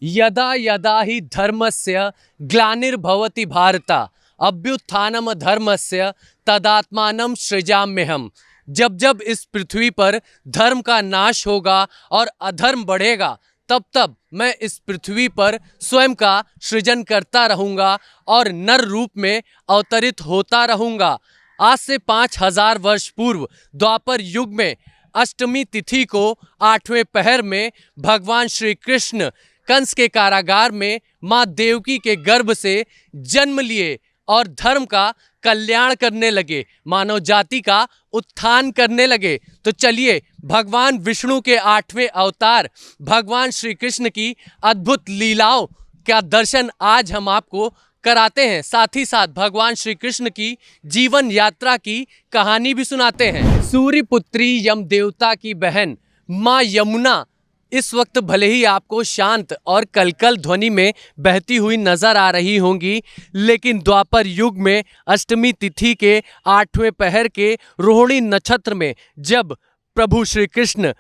यदा यदा हि धर्मस्य ग्लानिर्भवति भारत अभ्युत्थानम धर्मस्य तदात्मानं सृजाम्यहम्। जब जब इस पृथ्वी पर धर्म का नाश होगा और अधर्म बढ़ेगा, तब तब मैं इस पृथ्वी पर स्वयं का सृजन करता रहूँगा और नर रूप में अवतरित होता रहूँगा। आज से 5000 वर्ष पूर्व द्वापर युग में अष्टमी तिथि को 8वें पहर में भगवान श्री कृष्ण कंस के कारागार में माँ देवकी के गर्भ से जन्म लिए और धर्म का कल्याण करने लगे, मानव जाति का उत्थान करने लगे। तो चलिए भगवान विष्णु के 8वें अवतार भगवान श्री कृष्ण की अद्भुत लीलाओं का दर्शन आज हम आपको कराते हैं, साथ ही साथ भगवान श्री कृष्ण की जीवन यात्रा की कहानी भी सुनाते हैं। सूर्य पुत्री यम देवता की बहन माँ यमुना इस वक्त भले ही आपको शांत और कलकल ध्वनि में बहती हुई नजर आ रही होंगी, लेकिन द्वापर युग में अष्टमी तिथि के 8वें पहर के रोहिणी नक्षत्र में जब प्रभु श्री कृष्ण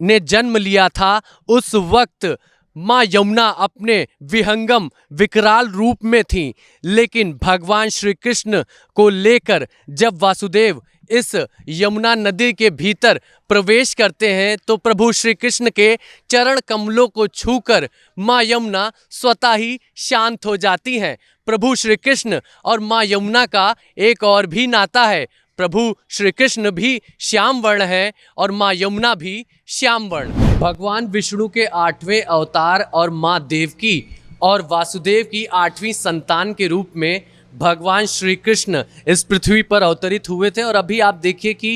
ने जन्म लिया था, उस वक्त माँ यमुना अपने विहंगम विकराल रूप में थीं। लेकिन भगवान श्री कृष्ण को लेकर जब वासुदेव इस यमुना नदी के भीतर प्रवेश करते हैं, तो प्रभु श्री कृष्ण के चरण कमलों को छूकर माँ यमुना स्वतः ही शांत हो जाती हैं। प्रभु श्री कृष्ण और माँ यमुना का एक और भी नाता है। प्रभु श्री कृष्ण भी श्याम वर्ण है और माँ यमुना भी श्याम वर्ण। भगवान विष्णु के 8वें अवतार और माँ देवकी और वासुदेव की 8वीं संतान के रूप में भगवान श्री कृष्ण इस पृथ्वी पर अवतरित हुए थे। और अभी आप देखिए कि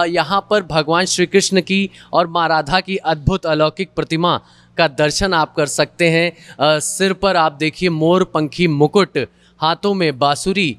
यहाँ पर भगवान श्री कृष्ण की और माँ राधा की अद्भुत अलौकिक प्रतिमा का दर्शन आप कर सकते हैं। सिर पर आप देखिए मोर पंखी मुकुट, हाथों में बांसुरी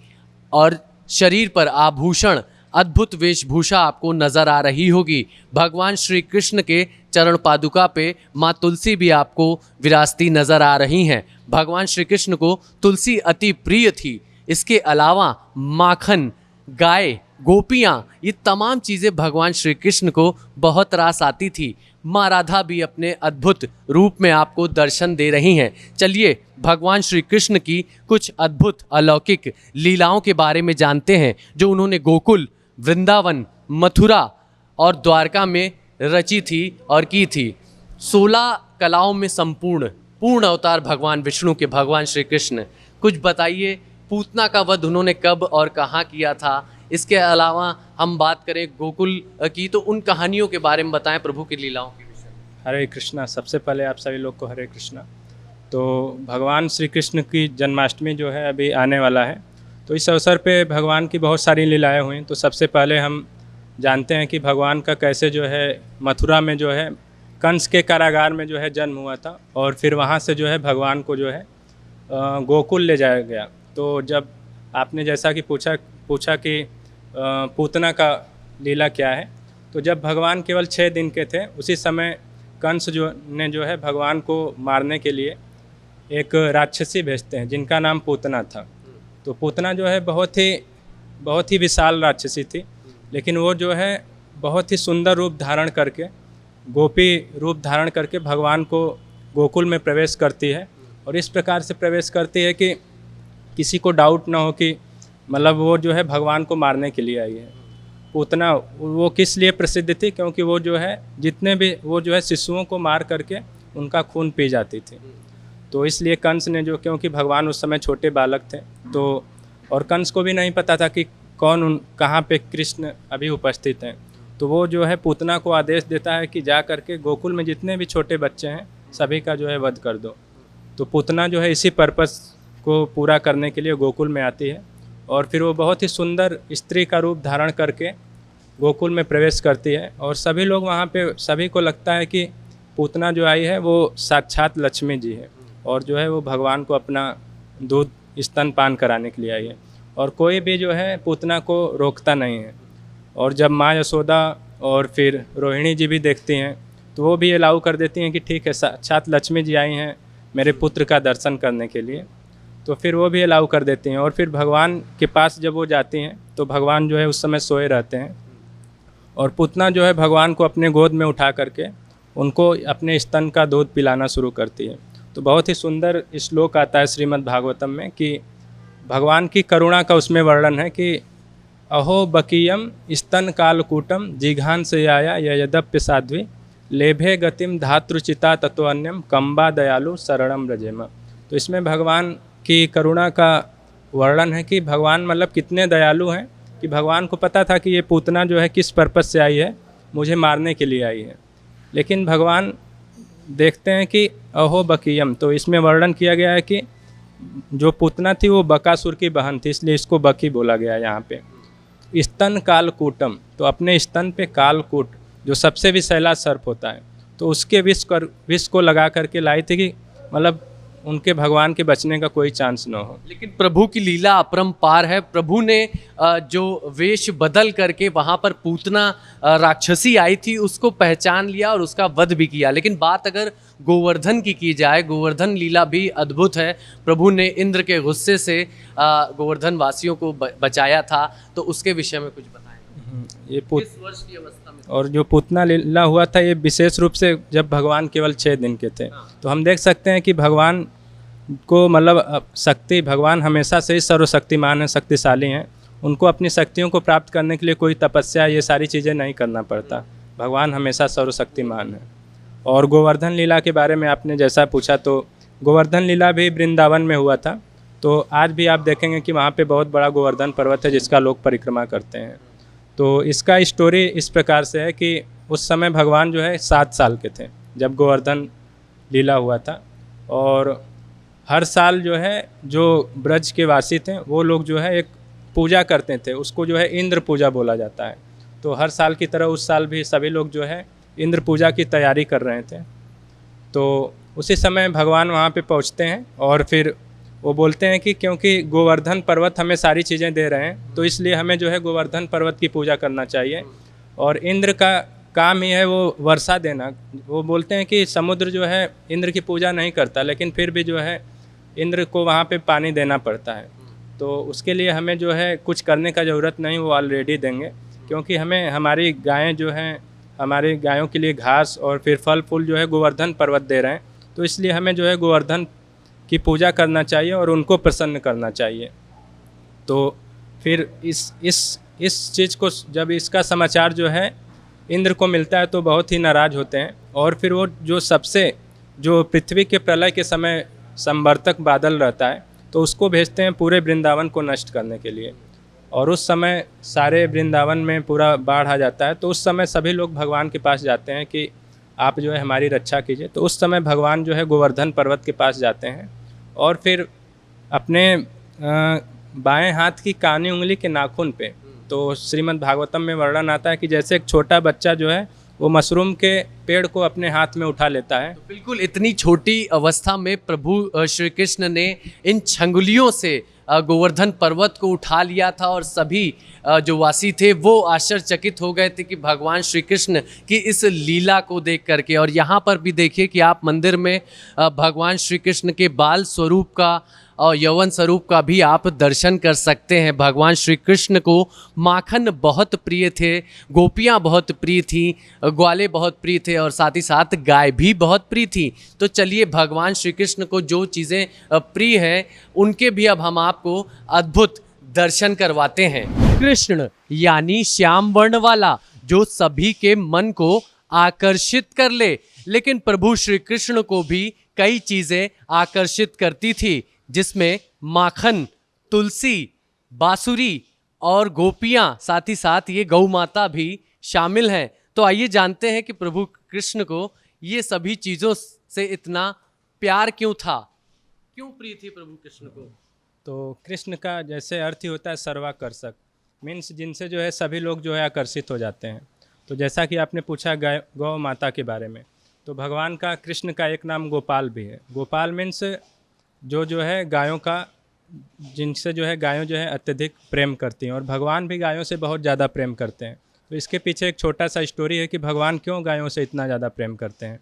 और शरीर पर आभूषण, अद्भुत वेशभूषा आपको नजर आ रही होगी। भगवान श्री कृष्ण के चरण पादुका पे माँ तुलसी भी आपको विराजती नजर आ रही हैं। भगवान श्री कृष्ण को तुलसी अति प्रिय थी। इसके अलावा माखन, गाय, गोपियाँ, ये तमाम चीज़ें भगवान श्री कृष्ण को बहुत रास आती थी। माँ राधा भी अपने अद्भुत रूप में आपको दर्शन दे रही हैं। चलिए भगवान श्री कृष्ण की कुछ अद्भुत अलौकिक लीलाओं के बारे में जानते हैं, जो उन्होंने गोकुल, वृंदावन, मथुरा और द्वारका में रची थी और की थी। 16 कलाओं में पूर्ण अवतार भगवान विष्णु के भगवान श्री कृष्ण। कुछ बताइए, पूतना का वध उन्होंने कब और कहाँ किया था? इसके अलावा हम बात करें गोकुल की, तो उन कहानियों के बारे में बताएं, प्रभु की लीलाओं के विषय में। हरे कृष्णा। सबसे पहले आप सभी लोग को हरे कृष्णा। तो भगवान श्री कृष्ण की जन्माष्टमी जो है अभी आने वाला है, तो इस अवसर पे भगवान की बहुत सारी लीलाएं हुई। तो सबसे पहले हम जानते हैं कि भगवान का कैसे जो है मथुरा में जो है कंस के कारागार में जो है जन्म हुआ था, और फिर वहाँ से जो है भगवान को जो है गोकुल ले जाया गया। तो जब आपने जैसा कि पूछा कि पूतना का लीला क्या है, तो जब भगवान केवल 6 दिन के थे, उसी समय कंस जो है भगवान को मारने के लिए एक राक्षसी भेजते हैं जिनका नाम पूतना था। तो पूतना जो है बहुत ही विशाल राक्षसी थी, लेकिन वो जो है बहुत ही सुंदर रूप धारण करके, गोपी रूप धारण करके भगवान को गोकुल में प्रवेश करती है। और इस प्रकार से प्रवेश करती है कि किसी को डाउट ना हो कि मतलब वो जो है भगवान को मारने के लिए आई है। पूतना वो किस लिए प्रसिद्ध थी? क्योंकि वो जो है जितने भी वो जो है शिशुओं को मार करके उनका खून पी जाती थी। तो इसलिए कंस ने जो, क्योंकि भगवान उस समय छोटे बालक थे, तो और कंस को भी नहीं पता था कि कहाँ पे कृष्ण अभी उपस्थित हैं, तो वो जो है पूतना को आदेश देता है कि जा करके गोकुल में जितने भी छोटे बच्चे हैं सभी का जो है वध कर दो। तो पूतना जो है इसी पर्पस को पूरा करने के लिए गोकुल में आती है, और फिर वो बहुत ही सुंदर स्त्री का रूप धारण करके गोकुल में प्रवेश करती है। और सभी लोग वहाँ पे, सभी को लगता है कि पूतना जो आई है वो साक्षात लक्ष्मी जी है, और जो है वो भगवान को अपना दूध स्तनपान कराने के लिए आई है, और कोई भी जो है पूतना को रोकता नहीं है। और जब माँ यशोदा और फिर रोहिणी जी भी देखती हैं, तो वो भी अलाउ कर देती हैं कि ठीक है, साक्षात लक्ष्मी जी आई हैं मेरे पुत्र का दर्शन करने के लिए, तो फिर वो भी अलाउ कर देती हैं। और फिर भगवान के पास जब वो जाती हैं, तो भगवान जो है उस समय सोए रहते हैं, और पूतना जो है भगवान को अपने गोद में उठा करके उनको अपने स्तन का दूध पिलाना शुरू करती है। तो बहुत ही सुंदर श्लोक आता है श्रीमद् भागवतम में कि भगवान की करुणा का उसमें वर्णन है कि अहो बकीयम स्तन कालकूटम जिघान से आया यद्यप्य साध्वी लेभे गतिम धातृचिता तत्वन्यम कम्बा दयालु शरणम रजेम। तो इसमें भगवान की करुणा का वर्णन है कि भगवान मतलब कितने दयालु हैं कि भगवान को पता था कि ये पूतना जो है किस पर्पस से आई है, मुझे मारने के लिए आई है। लेकिन भगवान देखते हैं कि अहो बकीयम, तो इसमें वर्णन किया गया है कि जो पूतना थी वो बकासुर की बहन थी, इसलिए इसको बकी बोला गया है यहाँ पे। स्तन कालकूटम, तो अपने स्तन पे कालकूट जो सबसे विषैला सर्प होता है, तो उसके विष को लगा करके लाई थी कि मतलब उनके भगवान के बचने का कोई चांस न हो। लेकिन प्रभु की लीला अपरंपार है। प्रभु ने जो वेश बदल करके वहाँ पर पूतना राक्षसी आई थी उसको पहचान लिया और उसका वध भी किया। लेकिन बात अगर गोवर्धन की जाए, गोवर्धन लीला भी अद्भुत है। प्रभु ने इंद्र के गुस्से से गोवर्धन वासियों को बचाया था, तो उसके विषय में कुछ बताएं। ये किस वर्ष की अवस्था में? और जो पूतना लीला हुआ था ये विशेष रूप से जब भगवान केवल 6 दिन के थे। तो हम देख सकते हैं कि भगवान को मतलब शक्ति, भगवान हमेशा से ही सर्वशक्तिमान है, शक्तिशाली हैं। उनको अपनी शक्तियों को प्राप्त करने के लिए कोई तपस्या ये सारी चीज़ें नहीं करना पड़ता। भगवान हमेशा सर्वशक्तिमान है। और गोवर्धन लीला के बारे में आपने जैसा पूछा, तो गोवर्धन लीला भी वृंदावन में हुआ था। तो आज भी आप देखेंगे कि वहाँ पे बहुत बड़ा गोवर्धन पर्वत है जिसका लोग परिक्रमा करते हैं। तो इसका स्टोरी इस प्रकार से है कि उस समय भगवान जो है 7 साल के थे जब गोवर्धन लीला हुआ था। और हर साल जो है जो ब्रज के वासी थे वो लोग जो है एक पूजा करते थे, उसको जो है इंद्र पूजा बोला जाता है। तो हर साल की तरह उस साल भी सभी लोग जो है इंद्र पूजा की तैयारी कर रहे थे। तो उसी समय भगवान वहाँ पे पहुँचते हैं और फिर वो बोलते हैं कि क्योंकि गोवर्धन पर्वत हमें सारी चीज़ें दे रहे हैं, तो इसलिए हमें जो है गोवर्धन पर्वत की पूजा करना चाहिए। और इंद्र का काम ही है वो वर्षा देना। वो बोलते हैं कि समुद्र जो है इंद्र की पूजा नहीं करता, लेकिन फिर भी जो है इंद्र को वहाँ पे पानी देना पड़ता है। तो उसके लिए हमें जो है कुछ करने का ज़रूरत नहीं, वो ऑलरेडी देंगे। क्योंकि हमें हमारी गायें जो हैं, हमारी गायों के लिए घास और फिर फल फूल जो है गोवर्धन पर्वत दे रहे हैं, तो इसलिए हमें जो है गोवर्धन की पूजा करना चाहिए और उनको प्रसन्न करना चाहिए। तो फिर इस चीज़ को जब इसका समाचार जो है इंद्र को मिलता है तो बहुत ही नाराज़ होते हैं। और फिर वो जो पृथ्वी के प्रलय के समय संवर्तक बादल रहता है, तो उसको भेजते हैं पूरे वृंदावन को नष्ट करने के लिए। और उस समय सारे वृंदावन में पूरा बाढ़ आ जाता है। तो उस समय सभी लोग भगवान के पास जाते हैं कि आप जो है हमारी रक्षा कीजिए। तो उस समय भगवान जो है गोवर्धन पर्वत के पास जाते हैं और फिर अपने बाएं हाथ की कानी उंगली के नाखून पे, तो श्रीमद् भागवतम में वर्णन आता है कि जैसे एक छोटा बच्चा जो है वो मशरूम के पेड़ को अपने हाथ में उठा लेता है। तो बिल्कुल इतनी छोटी अवस्था में प्रभु श्री कृष्ण ने इन छंगुलियों से गोवर्धन पर्वत को उठा लिया था और सभी जो वासी थे वो आश्चर्यचकित हो गए थे कि भगवान श्री कृष्ण की इस लीला को देख करके। और यहाँ पर भी देखिए कि आप मंदिर में भगवान श्री कृष्ण के बाल स्वरूप का और यौवन स्वरूप का भी आप दर्शन कर सकते हैं। भगवान श्री कृष्ण को माखन बहुत प्रिय थे, गोपियाँ बहुत प्रिय थी, ग्वाले बहुत प्रिय थे और साथ ही साथ गाय भी बहुत प्रिय थी। तो चलिए भगवान श्री कृष्ण को जो चीज़ें प्रिय हैं उनके भी अब हम आपको अद्भुत दर्शन करवाते हैं। कृष्ण यानी श्याम वर्ण वाला, जो सभी के मन को आकर्षित कर ले। लेकिन प्रभु श्री कृष्ण को भी कई चीज़ें आकर्षित करती थी, जिसमें माखन, तुलसी, बांसुरी और गोपियाँ, साथ ही साथ ये गौ माता भी शामिल हैं। तो आइए जानते हैं कि प्रभु कृष्ण को ये सभी चीज़ों से इतना प्यार क्यों था, क्यों प्रिय थी प्रभु कृष्ण को। तो कृष्ण का जैसे अर्थ ही होता है सर्वाकर्षक, मीन्स जिनसे जो है सभी लोग जो है आकर्षित हो जाते हैं। तो जैसा कि आपने पूछा गौ माता के बारे में, तो भगवान का कृष्ण का एक नाम गोपाल भी है। गोपाल मीन्स जो है गायों का, जिनसे जो है गायों जो है अत्यधिक प्रेम करती हैं। और भगवान भी गायों से बहुत ज़्यादा प्रेम करते हैं। तो इसके पीछे एक छोटा सा स्टोरी है कि भगवान क्यों गायों से इतना ज़्यादा प्रेम करते हैं।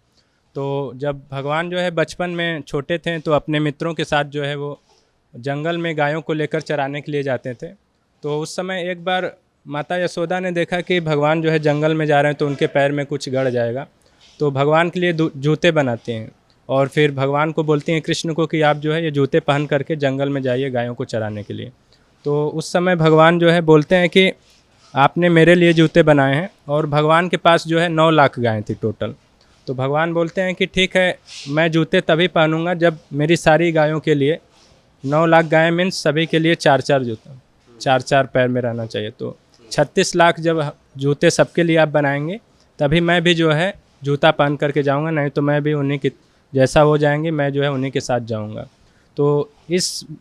तो जब भगवान जो है बचपन में छोटे थे तो अपने मित्रों के साथ जो है वो जंगल में गायों को लेकर चराने के लिए जाते थे। तो उस समय एक बार माता यशोदा ने देखा कि भगवान जो है जंगल में जा रहे हैं तो उनके पैर में कुछ गड़ जाएगा। तो भगवान के लिए जूते बनाते हैं और फिर भगवान को बोलती हैं कृष्ण को कि आप जो है ये जूते पहन करके जंगल में जाइए गायों को चराने के लिए। तो उस समय भगवान जो है बोलते हैं कि आपने मेरे लिए जूते बनाए हैं, और भगवान के पास जो है 9 लाख गायें थी टोटल। तो भगवान बोलते हैं कि ठीक है, मैं जूते तभी पहनूंगा जब मेरी सारी गायों के लिए 9 लाख गायें मीन्स सभी के लिए 4-4 जूता, 4-4 पैर में रहना चाहिए। तो 36 लाख जब जूते सबके लिए आप बनाएंगे तभी मैं भी जो है जूता पहन करके जाऊंगा, नहीं तो मैं भी उन्हीं के जैसा हो जाएंगे, मैं जो है उन्हीं के साथ जाऊंगा। तो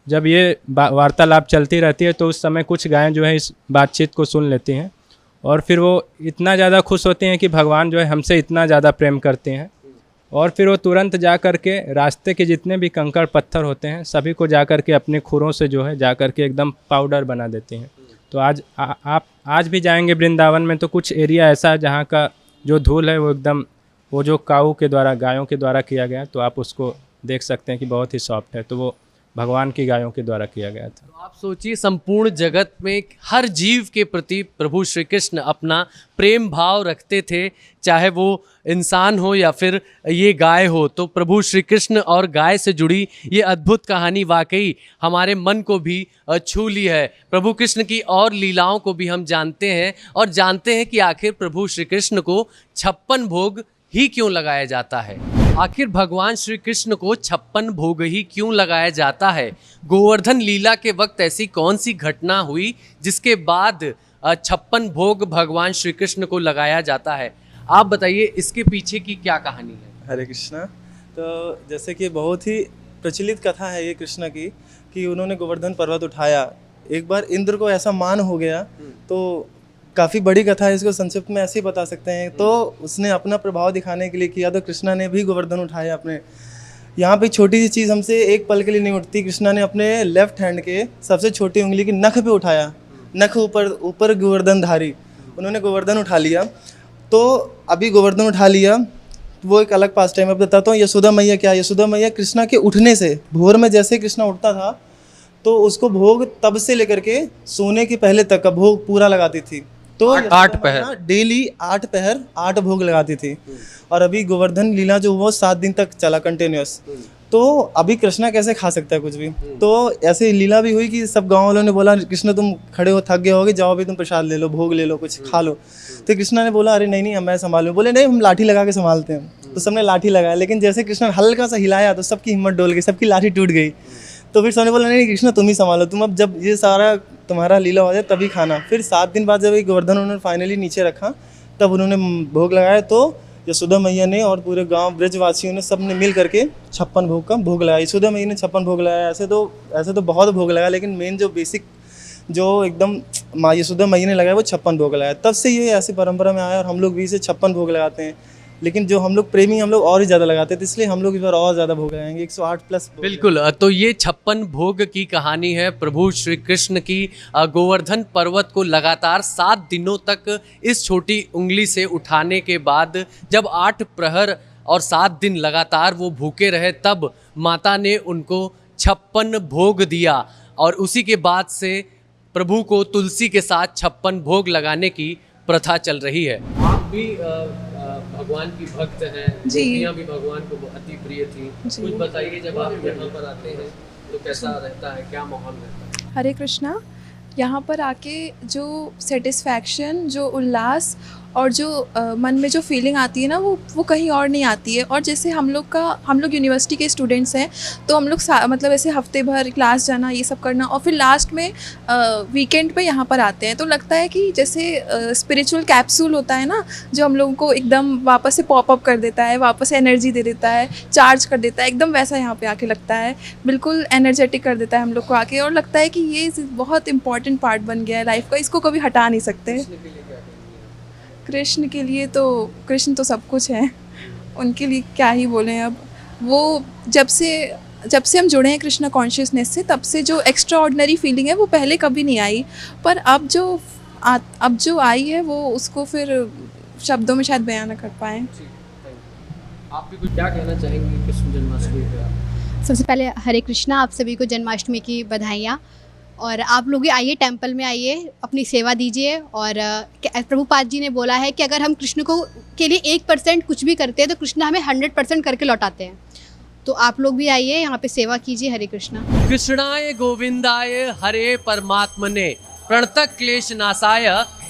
जब ये वार्तालाप चलती रहती है तो उस समय कुछ गायें जो है इस बातचीत को सुन लेती हैं, और फिर वो इतना ज़्यादा खुश होती हैं कि भगवान जो है हमसे इतना ज़्यादा प्रेम करते हैं, और फिर वो तुरंत जा कर के रास्ते के जितने भी कंकड़ पत्थर होते हैं सभी को जा कर के अपने खुरों से जो है जा कर के एकदम पाउडर बना देती हैं। तो आप आज भी जाएंगे वृंदावन में तो कुछ एरिया ऐसा है जहाँ का जो धूल है वो एकदम वो जो काऊ के द्वारा गायों के द्वारा किया गया, तो आप उसको देख सकते हैं कि बहुत ही सॉफ्ट है, तो वो भगवान की गायों के द्वारा किया गया था। तो आप सोचिए संपूर्ण जगत में हर जीव के प्रति प्रभु श्री कृष्ण अपना प्रेम भाव रखते थे, चाहे वो इंसान हो या फिर ये गाय हो। तो प्रभु श्री कृष्ण और गाय से जुड़ी ये अद्भुत कहानी वाकई हमारे मन को भी छू ली है। प्रभु कृष्ण की और लीलाओं को भी हम जानते हैं, और जानते हैं कि आखिर प्रभु श्री कृष्ण को 56 भोग ही क्यों लगाया जाता है। आखिर भगवान श्री कृष्ण को 56 भोग ही क्यों लगाया जाता है? गोवर्धन लीला के वक्त ऐसी कौन सी घटना हुई जिसके बाद 56 भोग भगवान श्री कृष्ण को लगाया जाता है? आप बताइए इसके पीछे की क्या कहानी है। हरे कृष्णा। तो जैसे कि बहुत ही प्रचलित कथा है ये कृष्ण की कि उन्होंने गोवर्धन पर्वत उठाया। एक बार इंद्र को ऐसा मान हो गया, तो काफ़ी बड़ी कथा है, इसको संक्षिप्त में ऐसे ही बता सकते हैं। तो उसने अपना प्रभाव दिखाने के लिए किया, तो कृष्णा ने भी गोवर्धन उठाया अपने। यहाँ पे छोटी सी चीज़ हमसे एक पल के लिए नहीं उठती। कृष्णा ने अपने लेफ्ट हैंड के सबसे छोटी उंगली की नख पे उठाया, नख ऊपर गोवर्धन धारी, उन्होंने गोवर्धन उठा लिया। तो अभी गोवर्धन उठा लिया, वो एक अलग पास टाइम में बताता हूँ। यशोदा मैया क्या, यशोदा मैया कृष्णा के उठने से भोर में जैसे कृष्णा उठता था तो उसको भोग तब से लेकर के सोने के पहले तक का भोग पूरा लगाती थी। तो 8 पहर डेली 8 पहर 8 भोग लगाती थी। और अभी गोवर्धन लीला जो वो 7 दिन तक चला कंटिन्यूस। तो अभी कृष्णा कैसे खा सकता है कुछ भी। तो ऐसे लीला भी हुई कि सब गाँव वालों ने बोला कृष्ण तुम खड़े हो, थक गए होगे, जाओ भी तुम प्रसाद ले लो, भोग ले लो, कुछ खा लो। तो कृष्णा ने बोला अरे नहीं नहीं मैं संभालूं। बोले नहीं हम लाठी लगा के संभालते हैं। तो सबने लाठी लगाया, लेकिन जैसे कृष्ण ने हल्का सा हिलाया तो सबकी हिम्मत डोल गई, सबकी लाठी टूट गई। तो फिर सबने बोला नहीं कृष्ण तुम ही संभालो, तुम अब जब ये सारा तुम्हारा लीला हो जाए तभी खाना। फिर 7 दिन बाद जब ये गोवर्धन उन्होंने फाइनली नीचे रखा तब उन्होंने भोग लगाया। तो यशोदा मैया ने और पूरे गांव ब्रजवासियों ने सब ने मिल करके 56 भोग का भोग लगाया। यशोदा मैया ने 56 भोग लगाया। ऐसे तो बहुत भोग लगाया, लेकिन मेन जो बेसिक जो एकदम माँ यशोदा मैया ने लगाया वो 56 भोग लगाया। तब से ये ऐसी परंपरा में आया और हम लोग भी इसे 56 भोग लगाते हैं। लेकिन जो हम लोग प्रेमी हम लोग और ही ज़्यादा लगाते थे, इसलिए हम लोग इस बार और ज़्यादा भोग लगाएंगे, 108 प्लस। बिल्कुल, तो ये 56 भोग की कहानी है प्रभु श्री कृष्ण की। गोवर्धन पर्वत को लगातार 7 दिनों तक इस छोटी उंगली से उठाने के बाद जब 8 प्रहर और 7 दिन लगातार वो भूखे रहे, तब माता ने उनको 56 भोग दिया। और उसी के बाद से प्रभु को तुलसी के साथ 56 भोग लगाने की प्रथा चल रही है। आप भी भगवान की भक्त हैं, गोपियाँ भी भगवान को अति प्रिय थी। कुछ बताइए, जब आप यहाँ पर आते हैं तो कैसा रहता है, क्या माहौल रहता है? हरे कृष्णा। यहाँ पर आके जो सेटिस्फैक्शन, जो उल्लास और जो मन में जो फीलिंग आती है ना वो कहीं और नहीं आती है। और जैसे हम लोग यूनिवर्सिटी के स्टूडेंट्स हैं, तो हम लोग मतलब ऐसे हफ्ते भर क्लास जाना, ये सब करना, और फिर लास्ट में वीकेंड पे यहाँ पर आते हैं, तो लगता है कि जैसे स्पिरिचुअल कैप्सूल होता है ना, जो हम लोगों को एकदम वापस से पॉप अप कर देता है, वापस से एनर्जी दे देता है, चार्ज कर देता है, एकदम वैसा यहाँ पे आके लगता है। बिल्कुल एनर्जेटिक कर देता है हम लोग को आके, और लगता है कि ये बहुत इंपॉर्टेंट पार्ट बन गया है लाइफ का, इसको कभी हटा नहीं सकते। कृष्ण के लिए तो कृष्ण तो सब कुछ है, उनके लिए क्या ही बोलें। अब वो जब से हम जुड़े हैं कृष्णा कॉन्शियसनेस से, तब से जो एक्स्ट्रा ऑर्डिनरी फीलिंग है वो पहले कभी नहीं आई, पर अब जो आई है वो उसको फिर शब्दों में शायद बयान न कर पाएँ। आप भी कुछ क्या कहना चाहेंगे कृष्ण जन्माष्टमी पे? सबसे पहले हरे कृष्णा, आप सभी को जन्माष्टमी की बधाइयाँ। और आप लोग आइए, टेंपल में आइए, अपनी सेवा दीजिए। और प्रभुपाद जी ने बोला है कि अगर हम कृष्ण को के लिए 1% कुछ भी करते हैं तो कृष्ण हमें 100% करके लौटाते हैं। तो आप लोग भी आइए, यहाँ पे सेवा कीजिए। हरे कृष्णा। कृष्णाय गोविंदाय हरे परमात्मने प्रणतक क्लेश नाशाय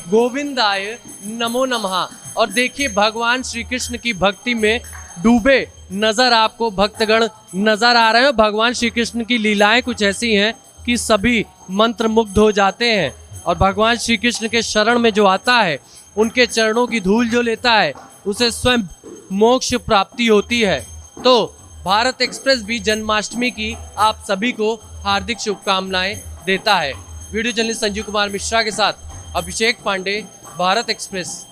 गोविंदाय नमो नमः। और देखिए भगवान श्री कृष्ण की भक्ति में डूबे नजर आपको भक्तगण नजर आ रहे हो। भगवान श्री कृष्ण की लीलाएं कुछ ऐसी हैं कि सभी मंत्रमुग्ध हो जाते हैं, और भगवान श्री कृष्ण के शरण में जो आता है, उनके चरणों की धूल जो लेता है, उसे स्वयं मोक्ष प्राप्ति होती है। तो भारत एक्सप्रेस भी जन्माष्टमी की आप सभी को हार्दिक शुभकामनाएं देता है। वीडियो जर्नलिस्ट संजीव कुमार मिश्रा के साथ अभिषेक पांडे, भारत एक्सप्रेस।